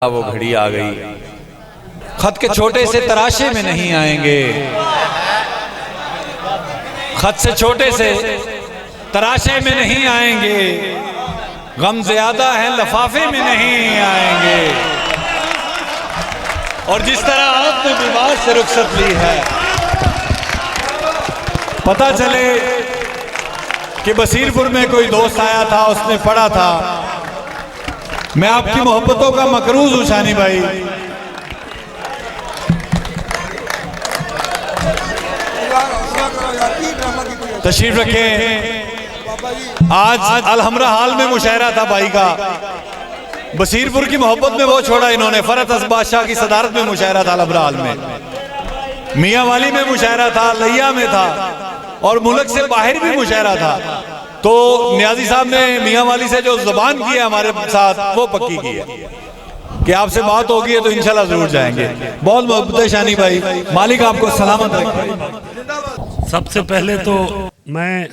वो घड़ी आ गई। खत के छोटे से तराशे में नहीं आएंगे, खत से छोटे से तराशे में नहीं आएंगे, गम ज्यादा है लफाफे में नहीं आएंगे। और जिस तरह आपने बीमार से रुखसत ली है, पता चले कि बसीरपुर में कोई दोस्त आया था, उसने पढ़ा था, मैं आपकी मोहब्बतों का मकरूज हूं शानी भाई। तशरीफ रखें। आज अलहमरा हाल में मुशायरा था भाई का, बसीरपुर की मोहब्बत में वो छोड़ा इन्होंने। फरत अस बादशाह की सदारत में मुशायरा था अलहमरा हाल में, मियाँ वाली में मुशायरा था, लैया में था, और मुल्क से बाहर भी मुशायरा था। तो नियाजी साहब ने मियाँ वाली से जो जुबान की है हमारे साथ, वो पक्की की है कि आपसे बात होगी है तो इंशाल्लाह जरूर जाएंगे। बहुत मोहब्बत है शानी भाई, मालिक आपको सलामत रखे। सबसे पहले तो मैं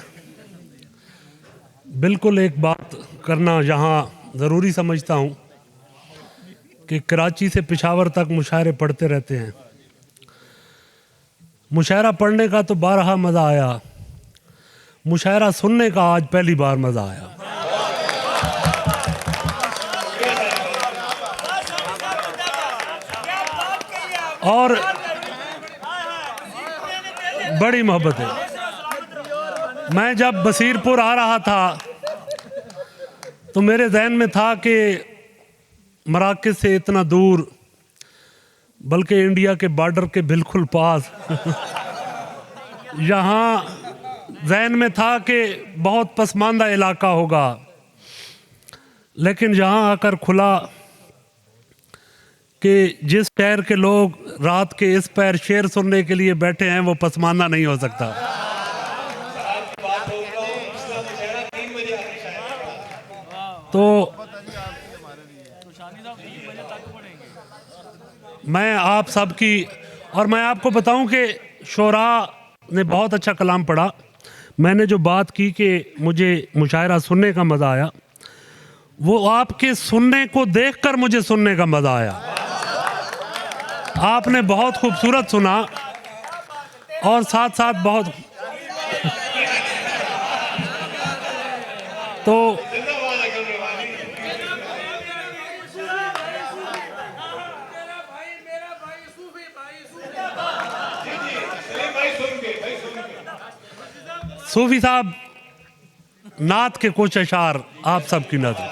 बिल्कुल एक बात करना यहाँ ज़रूरी समझता हूँ कि कराची से पेशावर तक मुशायरे पढ़ते रहते हैं। मुशायरा पढ़ने का तो बारहा मज़ा आया, मुशायरा सुनने का आज पहली बार मज़ा आया। और बड़ी मोहब्बत है। मैं जब बसीरपुर आ रहा था तो मेरे जहन में था कि मराकज़ से इतना दूर, बल्कि इंडिया के बॉर्डर के बिल्कुल पास यहाँ जहन में था कि बहुत पसमानदा इलाका होगा, लेकिन यहाँ आकर खुला कि जिस शहर के लोग रात के इस पैर शेर सुनने के लिए बैठे हैं वो पसमानदा नहीं हो सकता। तो मैं आप सबकी, और मैं आपको बताऊं कि शोरा ने बहुत अच्छा कलाम पढ़ा। मैंने जो बात की कि मुझे मुशायरा सुनने का मज़ा आया, वो आपके सुनने को देखकर मुझे सुनने का मज़ा आया। आपने बहुत खूबसूरत सुना और साथ साथ बहुत तो सूफी साहब नात के कुछ अशार आप सबकी नजर,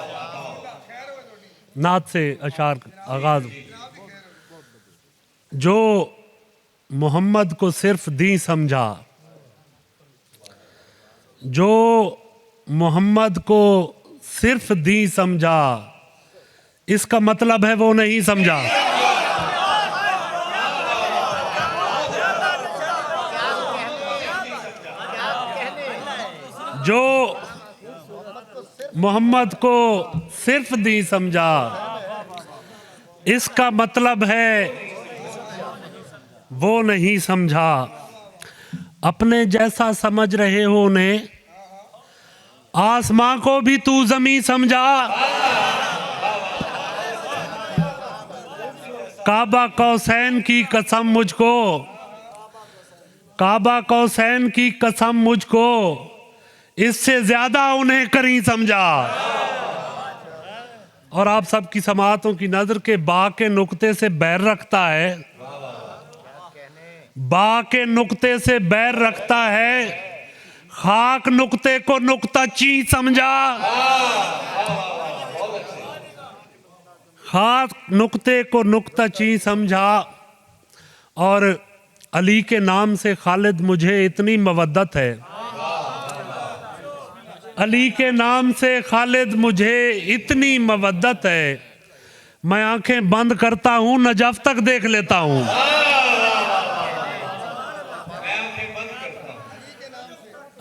नात से अशार आगाज। जो मोहम्मद को सिर्फ दी समझा, जो मोहम्मद को सिर्फ दी समझा, इसका मतलब है वो नहीं समझा। जो मोहम्मद को सिर्फ दी समझा, इसका मतलब है वो नहीं समझा। अपने जैसा समझ रहे हो उन्हें, आसमां को भी तू जमी समझा। काबा कौसैन की कसम मुझको, काबा कौसैन की कसम मुझको, इससे ज्यादा उन्हें करीं समझा। और आप सबकी समाअतों की नजर के बा के नुक्ते से बैर रखता है, बा के नुक्ते से बैर रखता है, खाक नुक्ते को नुक्ता ची समझा। खाक नुक्ते को नुक्ता ची समझा। और अली के नाम से खालिद मुझे इतनी मवद्दत है, अली के नाम से खालिद मुझे इतनी मवद्दत है, मैं आंखें बंद करता हूं नजफ तक देख लेता हूं।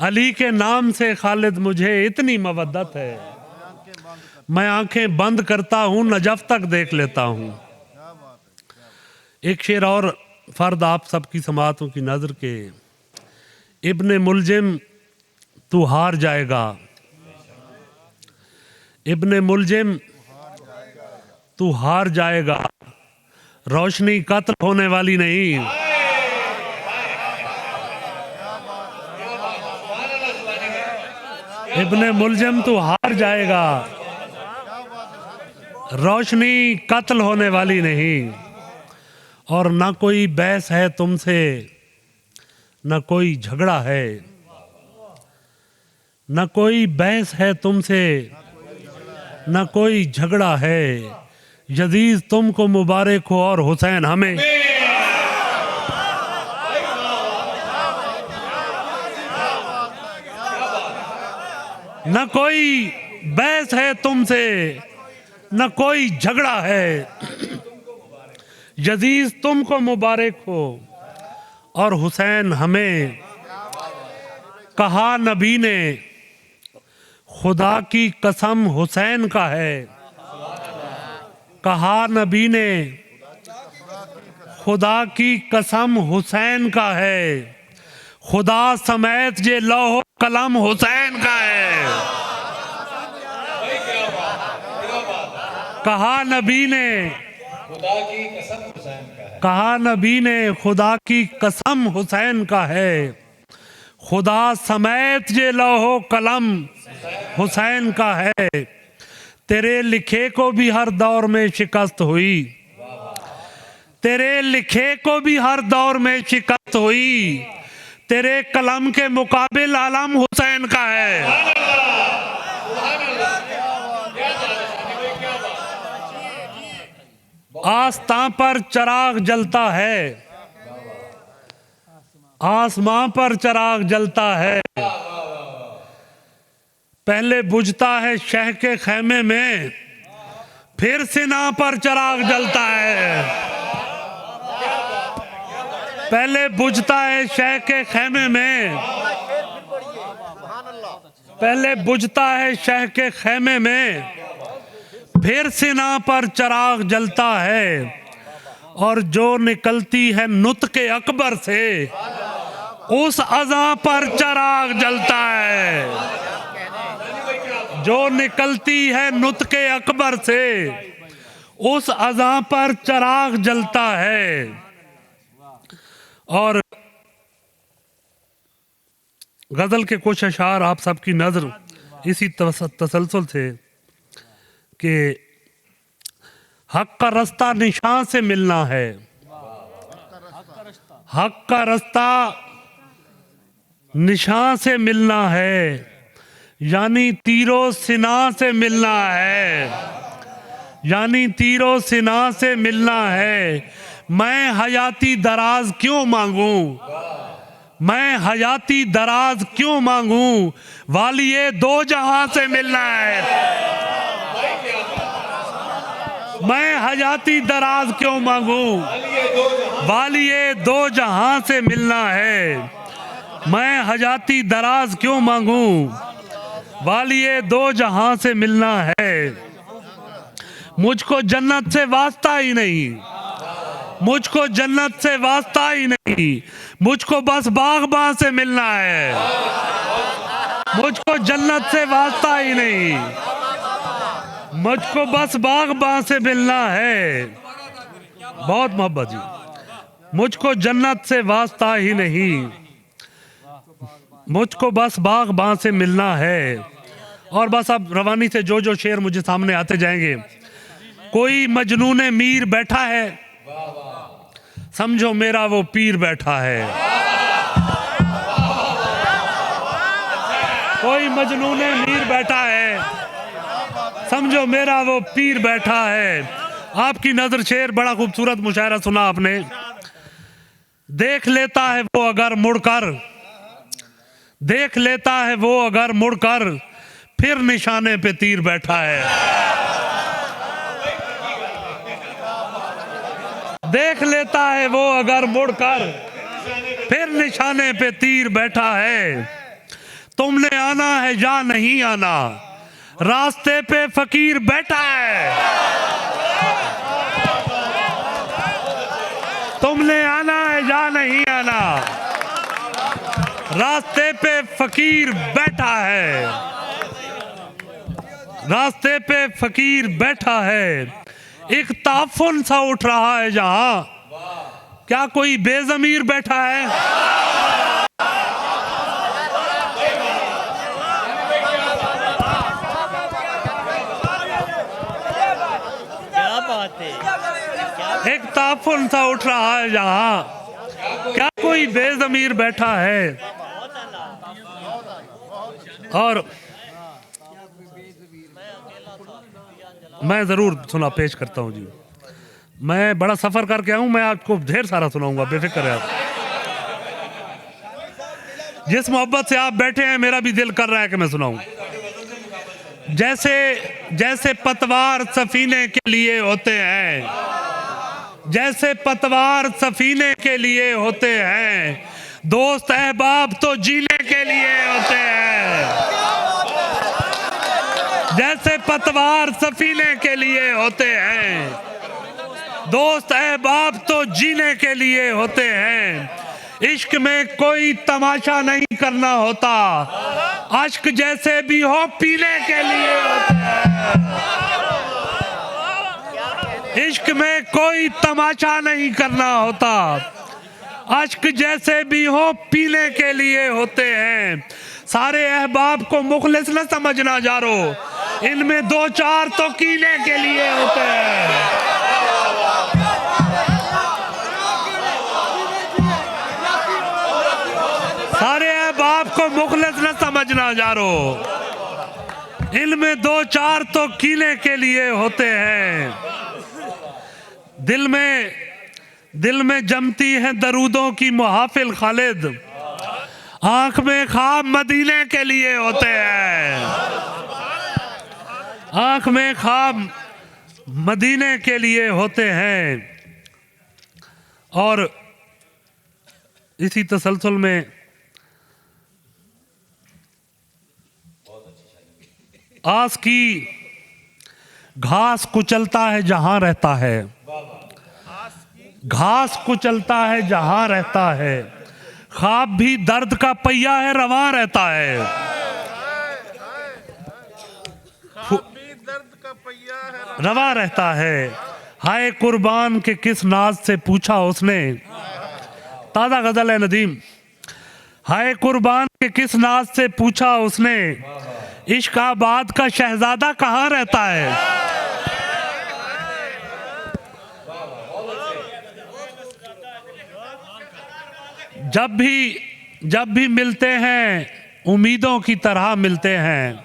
अली के नाम से खालिद मुझे इतनी मवद्दत है, मैं आंखें बंद करता हूं नजफ तक देख लेता हूं। एक शेर और फर्द आप सबकी समाअतों की नजर के, इब्ने मुलजिम तू हार जाएगा, इब्ने मुलजिम तू हार जाएगा, रोशनी कत्ल होने वाली नहीं। इब्ने मुलजिम तू हार जाएगा, रोशनी कत्ल होने वाली नहीं। और ना कोई बहस है तुमसे, न कोई झगड़ा है, न कोई बहस है तुमसे, न कोई झगड़ा है। यजीद तुमको मुबारक हो और हुसैन हमें। न कोई बहस है तुमसे, न कोई झगड़ा है। यजीद तुमको मुबारक हो और हुसैन हमें। कहा नबी ने खुदा की कसम हुसैन का है। कहा नबी ने खुदा की कसम हुसैन का है। खुदा समेत ये लौह कलम हुसैन का है। कहा नबी ने खुदा की कसम हुसैन का है। कहा नबी ने खुदा की कसम हुसैन का है। खुदा समेत ये लौह कलम हुसैन का है। तेरे लिखे को भी हर दौर में शिकस्त हुई। तेरे लिखे को भी हर दौर में शिकस्त हुई। तेरे कलम के मुकाबिल आलम हुसैन का है। आस्तां पर चराग जलता है, आसमां पर चराग जलता है। पहले बुझता है शह के खैमे में, फिर सिना पर चराग जलता है। पहले बुझता है शह के खैमे में, पहले बुझता है शह के खैमे में, फिर सिना पर चराग जलता है। और जो निकलती है नुत्के अकबर से, उस अज़ा पर चराग जलता है। जो निकलती है नुत्के अकबर से, उस अज़ा पर चराग जलता है। और गजल के कुछ अशार आप सबकी नजर इसी तसलसल से कि हक का रास्ता निशान से मिलना है। हक का रास्ता निशान से मिलना है, यानी तीरो सिना से मिलना है। यानी तीरो सिना से मिलना है। मैं हयाती दराज क्यों मांगूं, मैं हयाती दराज क्यों मांगूं, वालिए दो जहां से मिलना है। मैं हयाती दराज क्यों मांगूं, वालिए दो जहां से मिलना है। मैं हयाती दराज क्यों मांगूं, वालिए दो जहां से मिलना है। मुझको जन्नत से वास्ता ही नहीं, मुझको जन्नत से वास्ता ही नहीं, मुझको बस बागबां से मिलना है। मुझको जन्नत से वास्ता ही नहीं, मुझको बस बागबां से मिलना है। बहुत मोहब्बत जी। मुझको जन्नत से वास्ता ही नहीं, मुझको बस बागबां से मिलना है। और बस अब रवानी से जो जो शेर मुझे सामने आते जाएंगे। कोई मजनूने मीर बैठा है, समझो मेरा वो पीर बैठा है। कोई मजनूने मीर बैठा है, समझो मेरा वो पीर बैठा है। आपकी नजर शेर बड़ा खूबसूरत मुशायरा सुना आपने। देख लेता है वो अगर मुड़कर, देख लेता है वो अगर मुड़कर, फिर निशाने पे तीर बैठा है। देख लेता है वो अगर मुड़कर, फिर निशाने पे तीर बैठा है। तुमने आना है या नहीं आना, रास्ते पे फकीर बैठा है। तुमने आना है या नहीं आना, रास्ते पे फकीर बैठा है। रास्ते पे फकीर बैठा है। एक ताफुन सा उठ रहा है जहां, क्या कोई बेजमीर बैठा है? क्या बात है? एक ताफुन सा उठ रहा है जहां, क्या कोई बेजमीर बैठा है? और मैं जरूर सुना पेश करता हूं जी। मैं बड़ा सफर करके आऊं, मैं आपको ढेर सारा सुनाऊंगा, बेफिक्र है आप। जिस मोहब्बत से आप बैठे हैं मेरा भी दिल कर रहा है कि मैं सुनाऊं। जैसे पतवार सफीने के लिए होते हैं, जैसे पतवार सफीने के लिए होते हैं, दोस्त अहबाब तो जीने के लिए होते हैं। जैसे पतवार सफीने के लिए होते हैं, दोस्त अहबाब तो जीने के लिए होते हैं। इश्क में कोई तमाशा नहीं करना होता, अश्क जैसे भी हो पीने के लिए होते हैं। इश्क में कोई तमाशा नहीं करना होता, अश्क जैसे भी हो पीने के लिए होते हैं। सारे अहबाब को मुखलिस न समझना जारो, इनमें दो चार तो कीने के लिए होते हैं। सारे अहबाब को मुखलिस न समझना जारो, इनमें दो चार तो कीने के लिए होते हैं। दिल में जमती है दरूदों की मुहाफिल खालिद, आंख में ख्वाब मदीने के लिए होते हैं। आंख में ख्वाब मदीने के लिए होते हैं। और इसी तसलसल में आस की घास कुचलता है जहां रहता है, घास कुचलता है जहां रहता है, ख्वाब भी दर्द का पहिया है रवां रहता है। रवा रहता है। हाय कुर्बान के किस नाज से पूछा उसने, ताजा गजल है नदीम। हाय कुर्बान के किस नाज से पूछा उसने, इश्क आबाद का शहजादा कहाँ रहता है। जब भी मिलते हैं उम्मीदों की तरह मिलते हैं,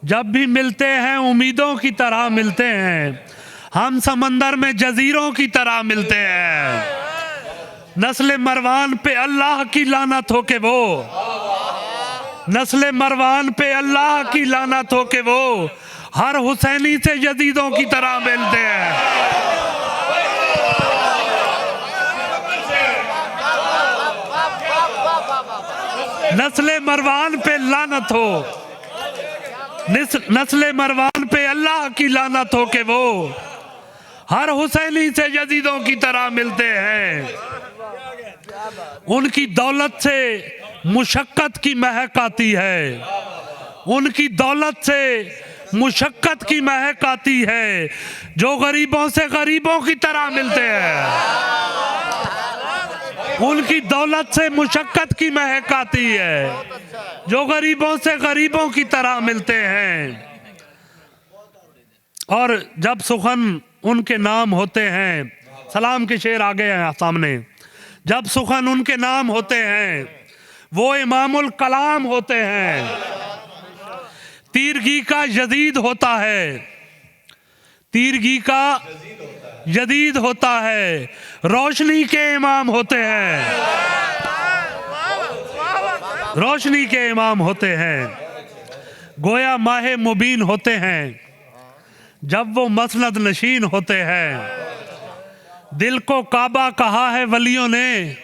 जब भी मिलते हैं उम्मीदों की तरह मिलते हैं, हम समंदर में जजीरों की तरह मिलते हैं। नस्ल मरवान पे अल्लाह की लानत हो के वो, नस्ल मरवान पे अल्लाह की लानत हो के वो, हर हुसैनी से यजीदों की तरह मिलते हैं। नस्ल मरवान पे लानत हो, नस्ल मरवान पे अल्लाह की लानत हो के वो, हर हुसैनी से यजीदों की तरह मिलते हैं। उनकी दौलत से मुशक्कत की महक आती है, उनकी दौलत से मुशक्कत की महक आती है, जो गरीबों से गरीबों की तरह मिलते हैं। उनकी दौलत से मुशक्कत की महक आती है, जो गरीबों से गरीबों की तरह मिलते हैं। और जब सुखन उनके नाम होते हैं, सलाम के शेर आ गए हैं सामने। जब सुखन उनके नाम होते हैं, वो इमामुल कलाम होते हैं। तीरगी का यजीद होता है, तीरगी का यजीद होता है, रोशनी के इमाम होते हैं, रोशनी के इमाम होते हैं। गोया माहे मुबीन होते हैं जब वो मसनद नशीन होते हैं। दिल को काबा कहा है वलियों ने,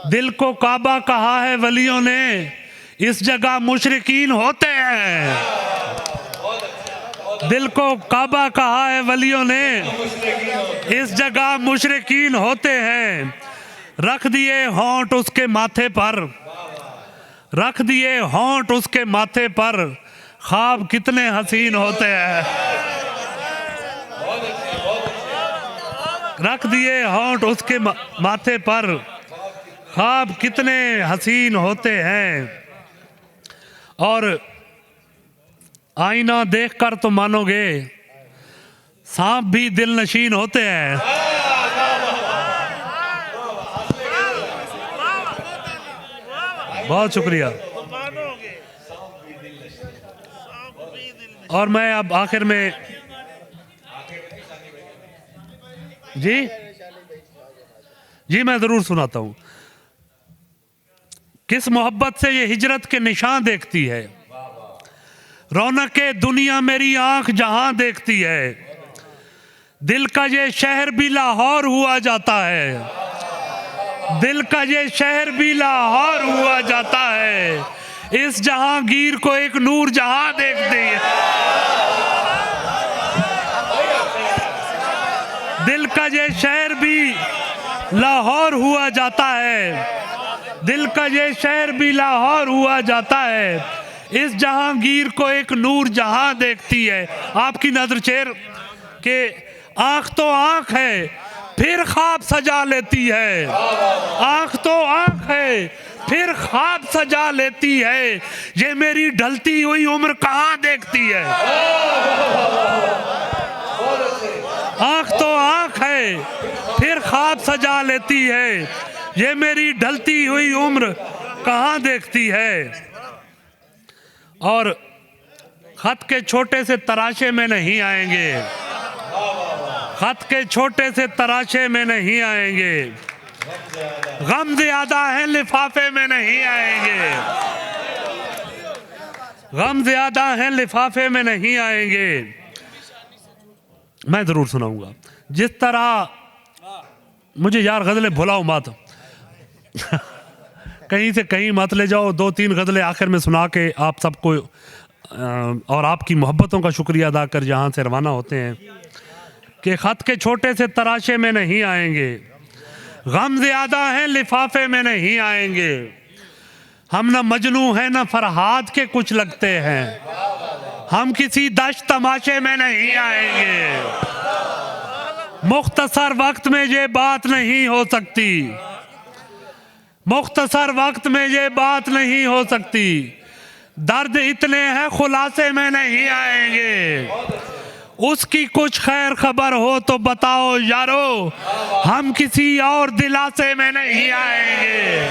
दिल को काबा कहा है वलियों ने, इस जगह मुशरिकीन होते हैं। दिल को काबा कहा है वलियों ने, इस जगह मुशरिकीन होते हैं। रख दिए होंठ उसके माथे पर, रख दिए होंठ उसके माथे पर, ख्वाब कितने हसीन होते हैं। रख दिए होंठ उसके माथे पर, ख्वाब कितने हसीन होते हैं, और आईना देखकर तो मानोगे सांप भी दिल नशीन होते हैं। बहुत शुक्रिया। और मैं अब आखिर में जी मैं जरूर सुनाता हूं। किस मोहब्बत से ये हिजरत के निशान देखती है, रौनके दुनिया मेरी आंख जहां देखती है, दिल का ये शहर भी लाहौर हुआ जाता है, दिल का ये शहर भी लाहौर हुआ जाता है, इस जहांगीर को एक नूर जहां देखती है, दिल का ये शहर भी लाहौर हुआ जाता है, दिल का ये शहर भी लाहौर हुआ जाता है, इस जहांगीर को एक नूर जहां देखती है। आपकी नजर शेर के आंख तो आंख है फिर ख्वाब सजा लेती है, आंख तो आंख है फिर ख्वाब सजा लेती है, ये मेरी ढलती हुई उम्र कहां देखती है। आंख तो आंख है फिर ख्वाब सजा लेती है, ये मेरी ढलती हुई उम्र कहां देखती है। और खत के छोटे से तराशे में नहीं आएंगे, खत के छोटे से तराशे में नहीं आएंगे, गम ज्यादा है लिफाफे में नहीं आएंगे, गम ज्यादा है लिफाफे में नहीं आएंगे। मैं जरूर सुनाऊंगा। जिस तरह मुझे यार गजलें भुलाओ मत कहीं से कहीं मत ले जाओ। 2-3 गजलें आखिर में सुना के आप सबको और आपकी मोहब्बतों का शुक्रिया अदा कर यहाँ से रवाना होते हैं कि खत के छोटे से तराशे में नहीं आएंगे, गम ज्यादा है लिफाफे में नहीं आएंगे, हम न मजनू हैं न फरहाद के कुछ लगते हैं, हम किसी दश्त तमाशे में नहीं आएंगे, मुख्तसर वक्त में ये बात नहीं हो सकती, मुख्तसर वक्त में ये बात नहीं हो सकती, दर्द इतने हैं खुलासे में नहीं आएंगे, उसकी कुछ खैर खबर हो तो बताओ यारो, हम किसी और दिलासे में नहीं आएंगे।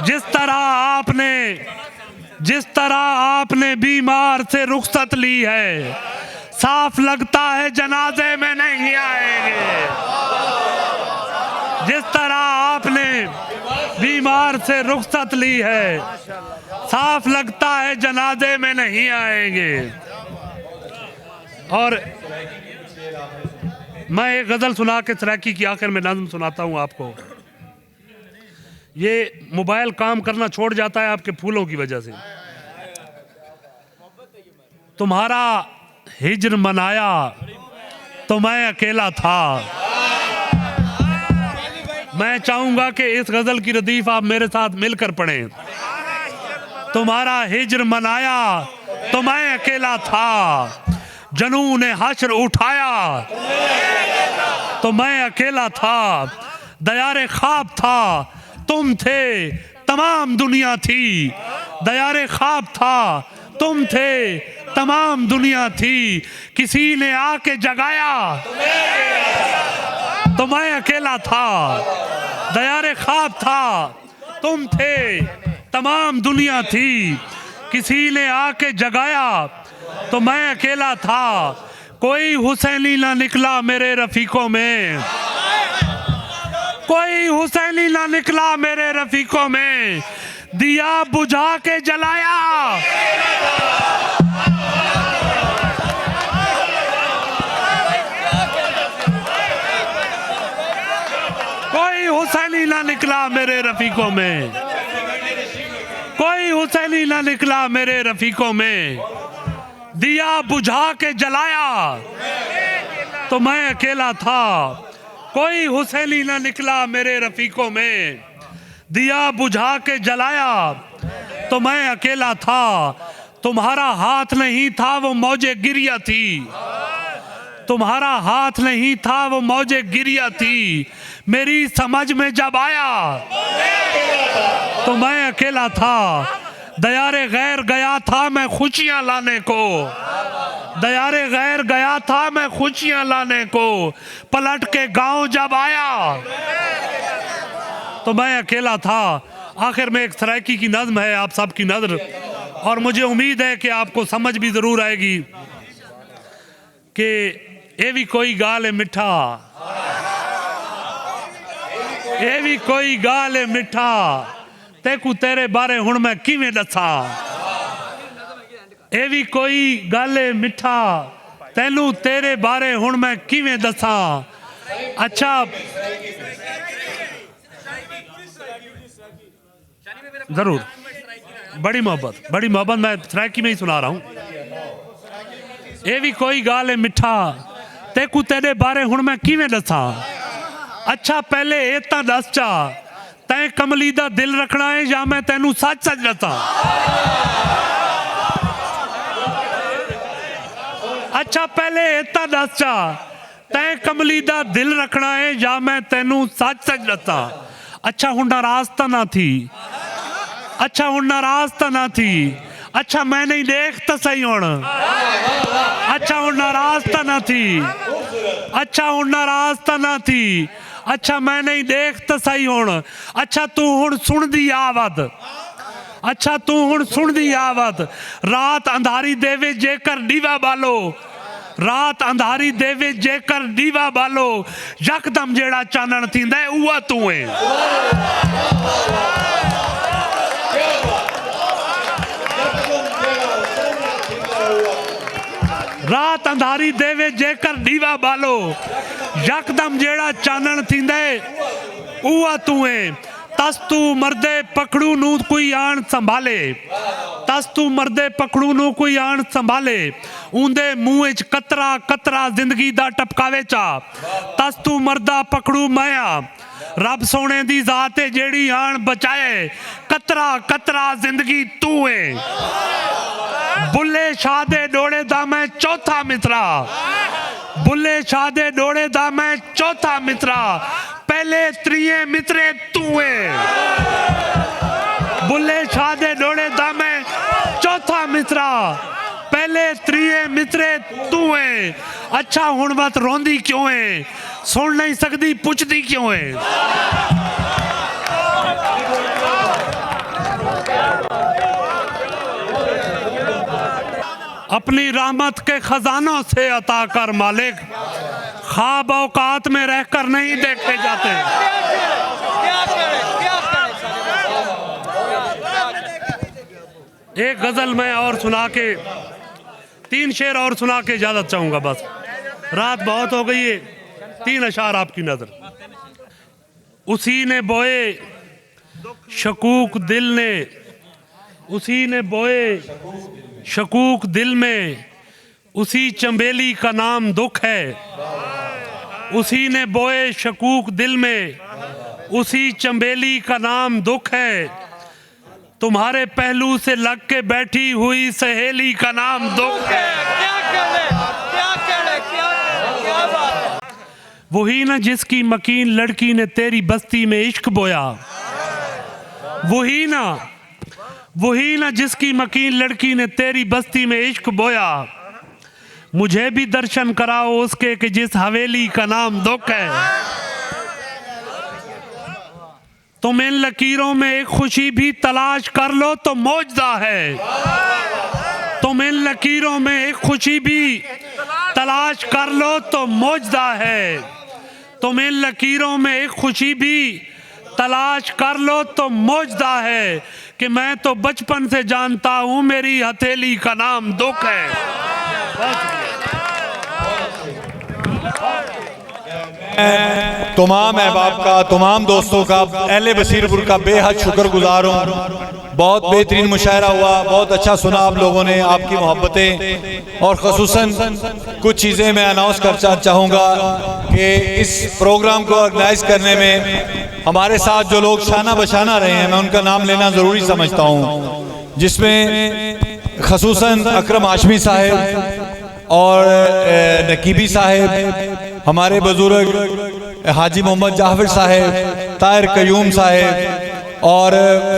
जिस तरह आपने बीमार से रुखसत ली है, साफ लगता है जनाजे में नहीं आएंगे। जिस तरह आपने बीमार से रुखसत ली है, साफ लगता है जनाजे में नहीं आएंगे। और मैं एक गजल सुना के सराकी की आखिर में नज़्म सुनाता हूं आपको। ये मोबाइल काम करना छोड़ जाता है आपके फूलों की वजह से। तुम्हारा हिज्र मनाया तो मैं अकेला था, मैं चाहूंगा कि इस गजल की रदीफ आप मेरे साथ मिलकर पढ़ें। तुम्हारा हिज्र मनाया तो मैं अकेला था, जनू ने हश्र उठाया तो मैं अकेला था, दयारे ख्वाब था तुम थे तमाम दुनिया थी, दयारे ख्वाब था तुम थे तमाम दुनिया थी, किसी ने आके जगाया तो मैं अकेला था, दयारे ख्वाब था तुम थे तमाम दुनिया थी, किसी ने आके जगाया तो मैं अकेला था, कोई हुसैनी ना निकला मेरे रफीकों में, कोई हुसैनी ना निकला मेरे रफीकों में, दिया बुझा के जलाया कोई हुसैनी ना निकला मेरे रफीकों में, कोई हुसैनी ना निकला मेरे रफीकों में, दिया बुझा के जलाया तो मैं अकेला था, कोई हुसैनी ना निकला मेरे रफीकों में, दिया बुझा के जलाया तो मैं अकेला था, तुम्हारा हाथ नहीं था वो मौजे गिरिया थी, तुम्हारा हाथ नहीं था वो मौजे गिरिया थी, मेरी समझ में जब आया तो मैं अकेला था, दयारे गैर गया था मैं खुशियां लाने को, दयारे गैर गया था मैं खुशियां लाने को, पलट के गांव जब आया तो मैं अकेला था। आखिर में एक सराइकी की नज़्म है आप सबकी नज़र, और मुझे उम्मीद है कि आपको समझ भी ज़रूर आएगी कि ये भी कोई गाल है मिठा, ये भी कोई गाल है मिठा, तेकू तेरे बारे हुण मैं किवें दसा, ये भी कोई गल है मिठा, तेनू तेरे बारे हुण मैं किवें दसा। अच्छा जरूर, बड़ी मोहब्बत मैं सराइकी में ही सुना रहा हूं। ये भी कोई गाल है मिठा, तेकू तेरे बारे हुण मैं किवें दसा। अच्छा पहले ये तां दस चा, तैं कमली दा दिल रखना है या मैं तेनू सच सच दसा। अच्छा पहले ये तां दस चा, तैं कमली दा दिल रखना है या मैं तेनू सच सच दसा। अच्छा हुण नाराज तां ना थी, अच्छा हुण नाराज तां ना थी, अच्छा मैं नहीं देख तो सही हुण, अच्छा हुण नाराज तां ना थी, अच्छा हुण नाराज तां ना थी, अच्छा मैं नहीं देख तो सही हुण। अच्छा तू हुण सुन दी आवाज़, अच्छा तू हुण सुन दी आवाज़, रात अंधारी देवे जेकर दीवा बालो, रात अंधारी देवे जेकर दीवा बालो, यकदम जेड़ा चानण थींदा है उहा तू है। रात अंधारी देवे जेकर दीवा बालो, यकदम जेड़ा चानण थींदा है उहा तू है। तस तू मर्दे पकड़ू नू कोई आन संभाले, तस तू मर्दे पकड़ू नू कोई आन संभाले, ऊंदे मुंह च कतरा कतरा जिंदगी दा टपकावे चा, तस तू मर्दा पकड़ू माया, रब सोने दी जात है जेड़ी आन बचाए, कतरा कतरा जिंदगी तू है। बुल्ले शाह दे डोड़े दा मैं चौथा मित्रा, बुल्ले शाह दे डोड़े दा मैं चौथा मित्रा, पहले त्रिये मित्रे तू है। बुल्ले शाह दे डोड़े दा मैं चौथा मित्रा, पहले त्रिये मित्रे तू है। अच्छा हुण मत रोंदी क्यों है, सुन नहीं सकती पुछदी क्यों है। अपनी रहमत के खजानों से अता कर मालिक, ख्वाब औकात में रहकर नहीं देखे जाते। एक गजल मैं और सुना के, 3 शेर और सुना के इजाजत चाहूंगा, बस रात बहुत हो गई है। 3 अशार आपकी नजर। उसी ने बोए शकूक दिल ने, उसी ने बोए शकूक दिल में, उसी चंबेली का नाम दुख है, उसी ने बोए शकूक दिल में, उसी चंबेली का नाम दुख है, तुम्हारे पहलू से लग के बैठी हुई सहेली का नाम दुख है। वही ना जिसकी मकीन लड़की ने तेरी बस्ती में इश्क बोया, वही ना जिसकी मकीन लड़की ने तेरी बस्ती में इश्क बोया, मुझे भी दर्शन कराओ उसके कि जिस हवेली का नाम दुख है। तुम इन लकीरों में एक खुशी भी तलाश कर लो तो मौजदा है, तुम इन लकीरों में एक खुशी भी तलाश कर लो तो मौजदा है, तुम इन लकीरों में एक खुशी भी तलाश कर लो तो मौजदा है, कि मैं तो बचपन से जानता हूं मेरी हथेली का नाम दुख है। तमाम अहबाब का, तमाम दोस्तों का, अहले बसीरपुर का बेहद शुक्रगुजार हूँ। बहुत बेहतरीन मुशायरा हुआ, बहुत अच्छा सुना आप लोगों ने, आपकी मोहब्बतें, और ख़ुसूसन कुछ चीज़ें मैं अनाउंस करना चाहूँगा कि इस प्रोग्राम को ऑर्गेनाइज करने में हमारे साथ जो लोग शाना बशाना रहे हैं, मैं उनका नाम लेना ज़रूरी समझता हूँ, जिसमें ख़ुसूसन अकरम हाशमी साहब, और नकीबी साहब, हमारे बुजुर्ग हाजी मोहम्मद जाफर साहब, ताहिर कयूम साहब और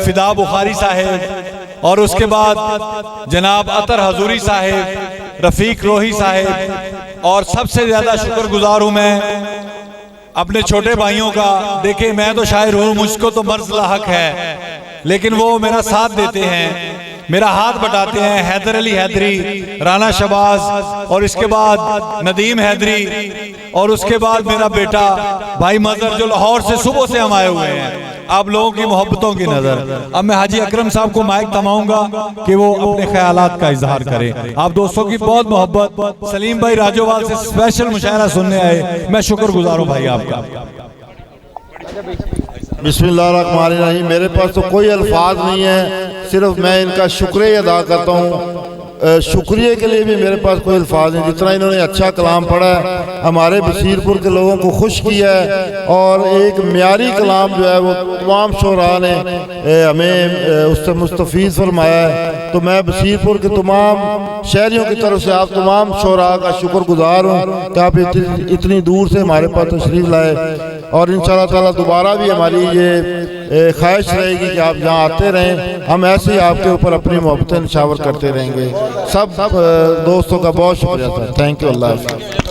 फिदा बुखारी साहब, और उसके बाद जनाब अतर हजूरी साहब, रफ़ीक रोही साहब, और सबसे ज़्यादा शुक्रगुजार हूँ मैं अपने छोटे भाइयों का। देखिए मैं तो शायर हूँ, मुझको तो मर्ज लाहक है, लेकिन वो मेरा साथ देते हैं, मेरा हाथ बटाते हैं। हैदर अली हैदरी, राना शबाज, और इसके बाद नदीम हैदरी, और उसके बाद मेरा बेटा भाई मजहर जो लाहौर से सुबह से हम आए हुए हैं, आप लोगों की मोहब्बतों की नज़र। अब मैं हाजी अकरम साहब को माइक थमाऊंगा कि वो अपने ख्यालात का इजहार करें। आप दोस्तों की बहुत मोहब्बत। सलीम भाई राजोवाल से स्पेशल मुशायरा सुनने आए, मैं शुक्रगुजार हूँ भाई आपका। बिस्मिल्लाहिर्रहमानिर्रहीम। मेरे पास तो कोई अल्फाज नहीं है, सिर्फ मैं इनका शुक्रिया अदा करता हूँ। शुक्रिया के लिए भी मेरे पास कोई अल्फाज नहीं। जितना इन्होंने अच्छा कलाम पढ़ा है, हमारे बशीरपुर के लोगों को खुश किया है, और एक म्यारी कलाम जो है वो तमाम शोरा ने हमें उससे मुस्तफ़ीज़ फरमाया है। तो मैं बशीरपुर के तमाम शहरियों की तरफ से आप तमाम शोरा का शुक्रगुजार हूँ कि आप इतनी दूर से हमारे पास तशरीफ़ लाए, और इंशाअल्लाह ताला दोबारा भी हमारी ये ख्वाहिश रहेगी कि आप यहाँ आते रहें। हम ऐसे ही आपके ऊपर अपनी मोहब्बतें निछावर करते रहेंगे। सब दोस्तों का बहुत शुक्रिया सर। Thank you. अल्लाह हाफ़िज़।